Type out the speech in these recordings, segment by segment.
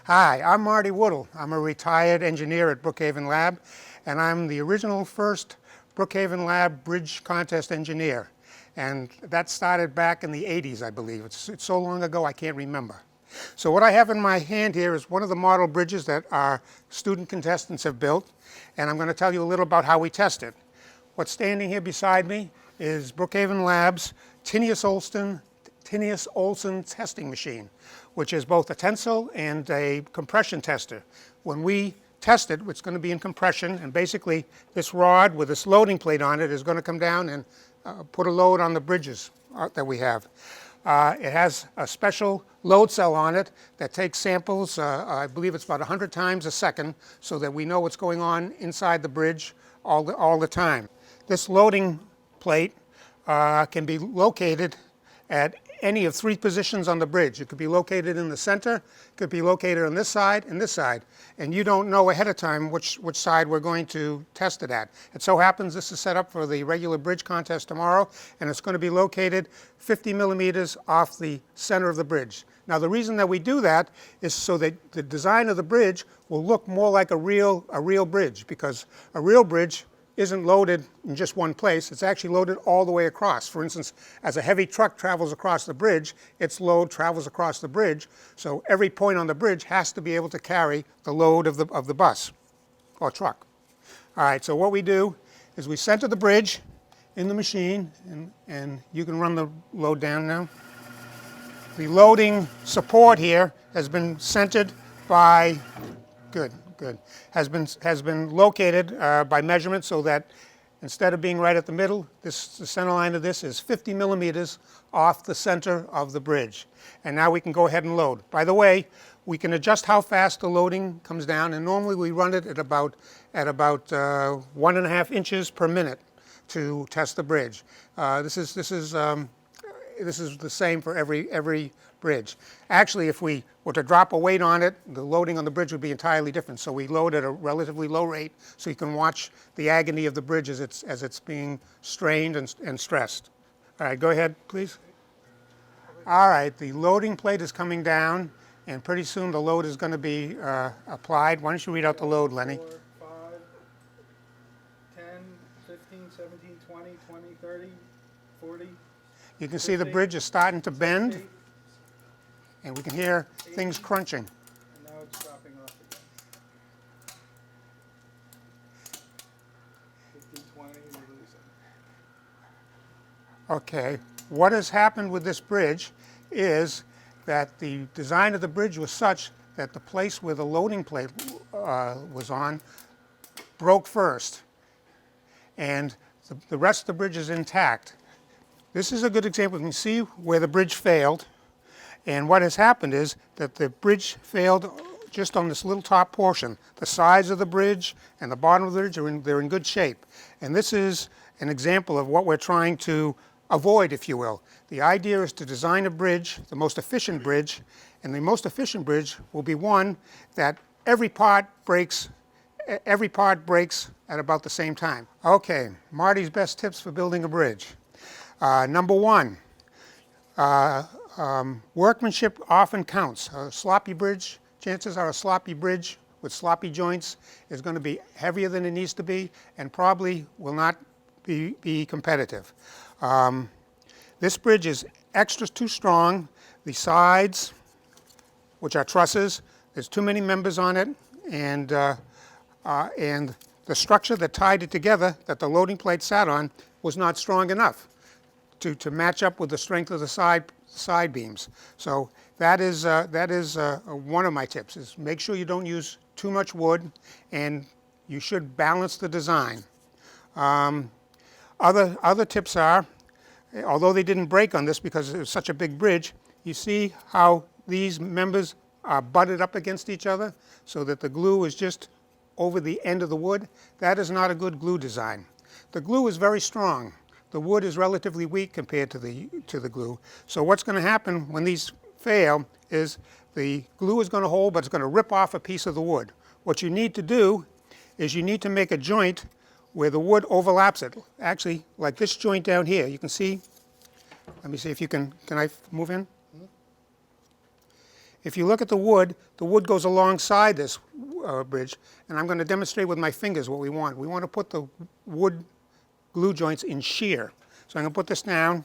Hi, I'm Marty Woodle. I'm a retired engineer at Brookhaven Lab, and I'm the original first Brookhaven Lab bridge contest engineer. And that started back in the 80s, I believe. It's so long ago I can't remember. So what I have in my hand here is one of the model bridges that our student contestants have built, and I'm going to tell you a little about how we test it. What's standing here beside me is Brookhaven Lab's Tinius Olson testing machine, which is both a tensile and a compression tester. When we test it, it's going to be in compression, and basically this rod with this loading plate on it is going to come down and put a load on the bridges that we have. It has a special load cell on it that takes samples, I believe it's about 100 times a second, so that we know what's going on inside the bridge all the time. This loading plate can be located at any of three positions on the bridge. It could be located in the center, it could be located on this side and this side. And you don't know ahead of time which side we're going to test it at. It so happens this is set up for the regular bridge contest tomorrow, and it's going to be located 50 millimeters off the center of the bridge. Now the reason that we do that is so that the design of the bridge will look more like a real bridge, because a real bridge isn't loaded in just one place. It's actually loaded all the way across. For instance, as a heavy truck travels across the bridge, its load travels across the bridge, so every point on the bridge has to be able to carry the load of the bus or truck. All right, so what we do is we center the bridge in the machine, and you can run the load down now. The loading support here has been centered by, good, has been located by measurement, so that instead of being right at the middle, the center line of this is 50 millimeters off the center of the bridge. And now we can go ahead and load. By the way, we can adjust how fast the loading comes down, and normally we run it at about 1.5 inches per minute to test the bridge. This is the same for every bridge. Actually, if we were to drop a weight on it, the loading on the bridge would be entirely different. So we load at a relatively low rate, so you can watch the agony of the bridge as it's being strained and stressed. All right, go ahead, please. All right, the loading plate is coming down, and pretty soon the load is going to be applied. Why don't you read out the load, Lenny? 4, 5, 10, 15, 17, 20, 20, 30, 40. You can see the bridge is starting to bend, and we can hear things crunching. And now it's dropping off again. 15, 20, we're losing. Okay, what has happened with this bridge is that the design of the bridge was such that the place where the loading plate was on broke first, and the rest of the bridge is intact. This is a good example. You can see where the bridge failed, and what has happened is that the bridge failed just on this little top portion. The sides of the bridge and the bottom of the bridge they're in good shape, and this is an example of what we're trying to avoid, if you will. The idea is to design a bridge, the most efficient bridge, and the most efficient bridge will be one that every part breaks at about the same time. Okay, Marty's best tips for building a bridge. Number one, workmanship often counts. A sloppy bridge, chances are a sloppy bridge with sloppy joints is going to be heavier than it needs to be, and probably will not be competitive. This bridge is extra too strong. The sides, which are trusses, there's too many members on it, and the structure that tied it together, that the loading plate sat on, was not strong enough to match up with the strength of the side beams. So that is one of my tips, is make sure you don't use too much wood, and you should balance the design. Other tips are, although they didn't break on this because it was such a big bridge, you see how these members are butted up against each other so that the glue is just over the end of the wood. That is not a good glue design. The glue is very strong. The wood is relatively weak compared to the glue. So what's going to happen when these fail is the glue is going to hold, but it's going to rip off a piece of the wood. What you need to do is you need to make a joint where the wood overlaps it. Actually, like this joint down here, you can see, let me see if you can I move in? If you look at the wood goes alongside this bridge, and I'm going to demonstrate with my fingers what we want. We want to put the wood glue joints in shear. So I'm going to put this down,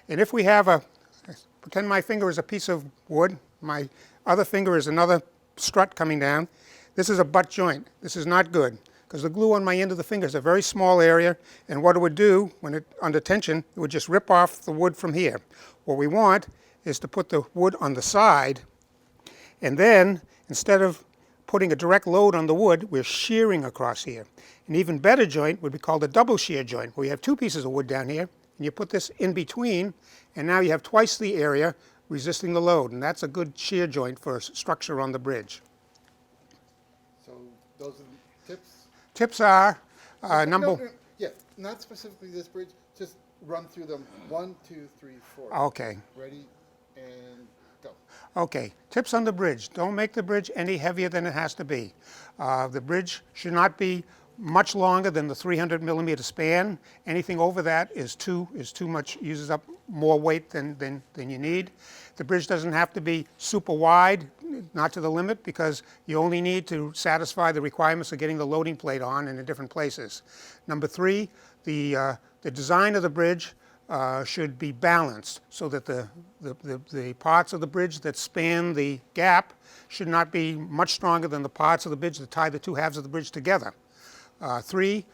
and if we have pretend my finger is a piece of wood, my other finger is another strut coming down. This is a butt joint. This is not good, because the glue on my end of the finger is a very small area, and what it would do, when under tension, it would just rip off the wood from here. What we want is to put the wood on the side, and then, instead of putting a direct load on the wood, we're shearing across here. An even better joint would be called a double shear joint, where you have two pieces of wood down here, and you put this in between, and now you have twice the area resisting the load, and that's a good shear joint for a structure on the bridge. So those are the tips? Tips are, No, yeah, not specifically this bridge, just run through them. 1, 2, 3, 4. Okay. Ready, and go. Okay, tips on the bridge. Don't make the bridge any heavier than it has to be. The bridge should not be much longer than the 300 millimeter span. Anything over that is too much, uses up more weight than you need. The bridge doesn't have to be super wide, not to the limit, because you only need to satisfy the requirements of getting the loading plate on in the different places. Number 3, the design of the bridge should be balanced, so that the parts of the bridge that span the gap should not be much stronger than the parts of the bridge that tie the two halves of the bridge together. 3,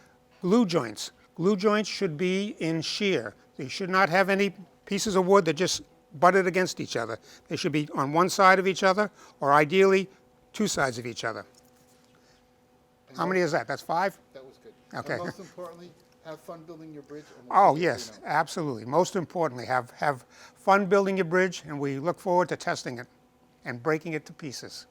glue joints. Glue joints should be in shear. They should not have any pieces of wood that just butted against each other. They should be on one side of each other, or ideally two sides of each other. How many is that? That's 5? That was good. Okay. And most importantly, have fun building your bridge. And Oh, see you yes, know. absolutely. Most importantly, have fun building your bridge, and we look forward to testing it and breaking it to pieces.